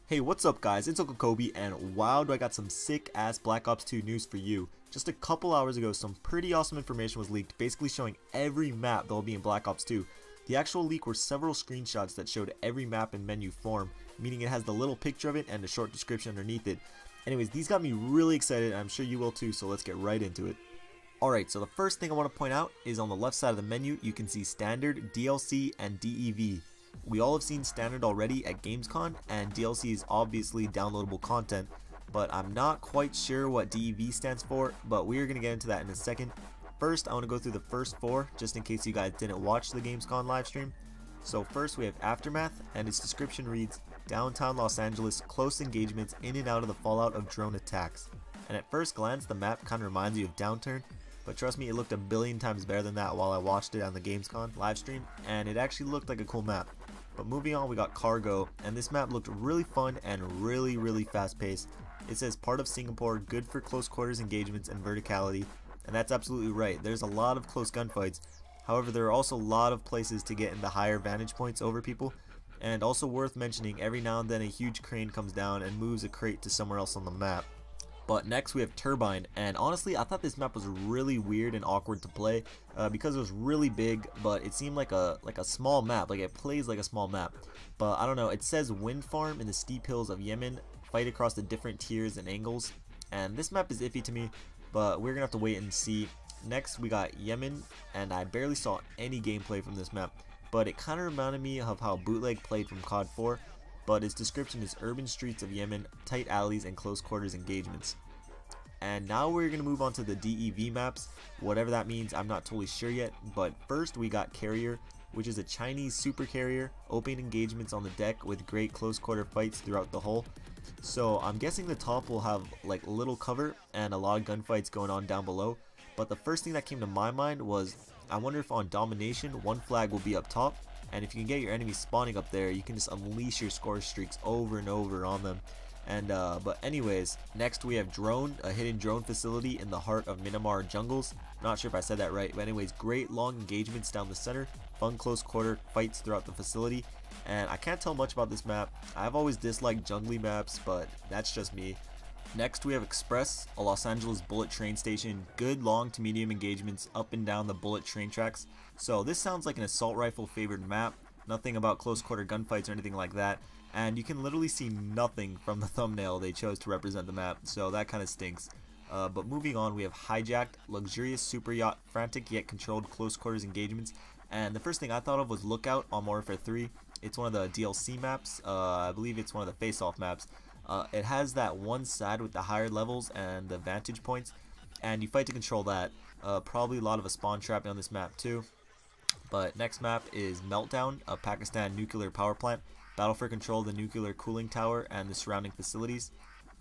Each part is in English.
Hey, what's up guys, it's Uncle Kobe, and wow do I got some sick ass Black Ops 2 news for you. Just a couple hours ago, some pretty awesome information was leaked, basically showing every map that will be in Black Ops 2. The actual leak were several screenshots that showed every map in menu form, meaning it has the little picture of it and a short description underneath it. Anyways, these got me really excited, and I'm sure you will too, so let's get right into it. Alright, so the first thing I want to point out is on the left side of the menu, you can see Standard, DLC, and DEV. We all have seen Standard already at Gamescom, and DLC is obviously downloadable content, but I'm not quite sure what DEV stands for, but we're going to get into that in a second. First, I want to go through the first four, just in case you guys didn't watch the Gamescom livestream. So first we have Aftermath, and its description reads, Downtown Los Angeles, close engagements in and out of the fallout of drone attacks. And at first glance, the map kind of reminds you of Downturn, but trust me, it looked a billion times better than that while I watched it on the Gamescom livestream, and it actually looked like a cool map. But moving on, we got Cargo, and this map looked really fun and really fast paced. It says part of Singapore, good for close quarters engagements and verticality, and that's absolutely right. There's a lot of close gunfights. However, there are also a lot of places to get in the higher vantage points over people, and also worth mentioning, every now and then a huge crane comes down and moves a crate to somewhere else on the map. But next we have Turbine, and honestly I thought this map was really weird and awkward to play because it was really big, but it seemed like a small map, like it plays like a small map. But I don't know, it says wind farm in the steep hills of Yemen, fight across the different tiers and angles, and this map is iffy to me, but we're gonna have to wait and see. Next we got Yemen, and I barely saw any gameplay from this map, but it kind of reminded me of how Bootleg played from COD 4. But its description is urban streets of Yemen, tight alleys, and close quarters engagements. And now we're going to move on to the DEV maps. Whatever that means, I'm not totally sure yet, but first we got Carrier, which is a Chinese super carrier, open engagements on the deck with great close quarter fights throughout the hull. So I'm guessing the top will have like little cover and a lot of gunfights going on down below, but the first thing that came to my mind was, I wonder if on Domination, one flag will be up top, and if you can get your enemies spawning up there, you can just unleash your score streaks over and over on them. And but anyways, next we have Drone, a hidden drone facility in the heart of Myanmar jungles. Not sure if I said that right, but anyways, great long engagements down the center, fun close quarter fights throughout the facility. And I can't tell much about this map. I've always disliked jungly maps, but that's just me. Next we have Express, a Los Angeles bullet train station, good long to medium engagements up and down the bullet train tracks. So this sounds like an assault rifle favored map, nothing about close quarter gunfights or anything like that, and you can literally see nothing from the thumbnail they chose to represent the map, so that kind of stinks. But moving on, we have Hijacked, luxurious super yacht, frantic yet controlled close quarters engagements, and the first thing I thought of was Lookout on Modern Warfare 3. It's one of the DLC maps, I believe it's one of the face-off maps. It has that one side with the higher levels and the vantage points, and you fight to control that. Probably a lot of a spawn trapping on this map too. But next map is Meltdown, a Pakistan nuclear power plant. Battle for control of the nuclear cooling tower and the surrounding facilities.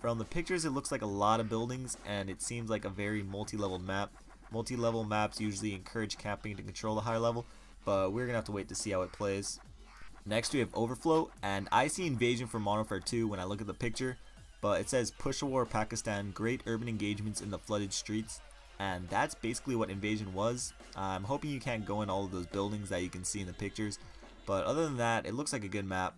From the pictures it looks like a lot of buildings, and it seems like a very multi-level map. Multi-level maps usually encourage camping to control the higher level, but we're gonna have to wait to see how it plays. Next we have Overflow, and I see Invasion from Modern Warfare 2 when I look at the picture, but it says Peshawar, Pakistan, great urban engagements in the flooded streets, and that's basically what Invasion was. I'm hoping you can't go in all of those buildings that you can see in the pictures, but other than that, it looks like a good map.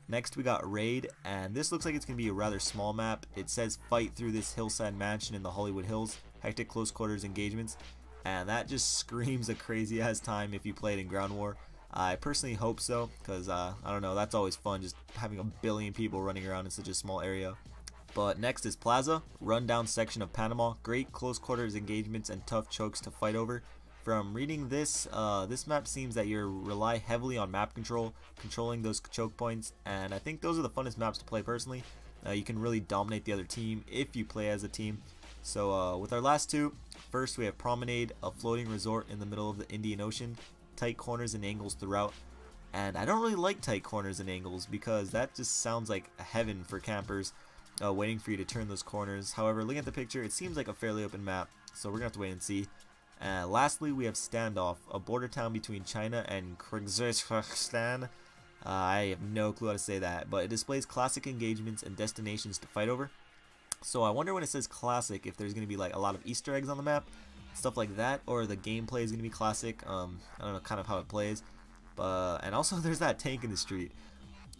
Next we got Raid, and this looks like it's going to be a rather small map. It says fight through this hillside mansion in the Hollywood Hills, hectic close quarters engagements, and that just screams a crazy ass time if you played in Ground War. I personally hope so, because I don't know, that's always fun, just having a billion people running around in such a small area. But next is Plaza, rundown section of Panama, great close quarters engagements and tough chokes to fight over. From reading this, this map seems that you rely heavily on map control, controlling those choke points, and I think those are the funnest maps to play personally. You can really dominate the other team if you play as a team. So with our last two, first we have Promenade, a floating resort in the middle of the Indian Ocean, tight corners and angles throughout. And I don't really like tight corners and angles because that just sounds like heaven for campers. Waiting for you to turn those corners. However, looking at the picture, it seems like a fairly open map, so we're gonna have to wait and see. And lastly, we have Standoff, a border town between China and Kyrgyzstan. I have no clue how to say that, but it displays classic engagements and destinations to fight over. So I wonder when it says classic if there's gonna be like a lot of Easter eggs on the map, stuff like that, or the gameplay is gonna be classic. I don't know kind of how it plays, but and also there's that tank in the street.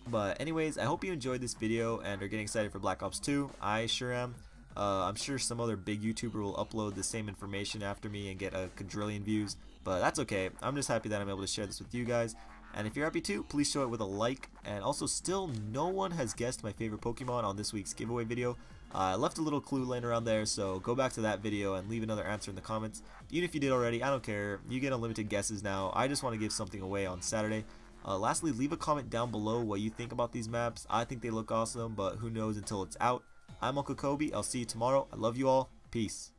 But anyways, I hope you enjoyed this video and are getting excited for Black Ops 2. I sure am. I'm sure some other big YouTuber will upload the same information after me and get a quadrillion views, but that's okay. I'm just happy that I'm able to share this with you guys. And if you're happy too, please show it with a like. And also, still no one has guessed my favorite Pokemon on this week's giveaway video. I left a little clue laying around there, so go back to that video and leave another answer in the comments. Even if you did already, I don't care. You get unlimited guesses now. I just want to give something away on Saturday. Lastly, leave a comment down below what you think about these maps. I think they look awesome, but who knows until it's out. I'm Uncle Kobe. I'll see you tomorrow. I love you all. Peace.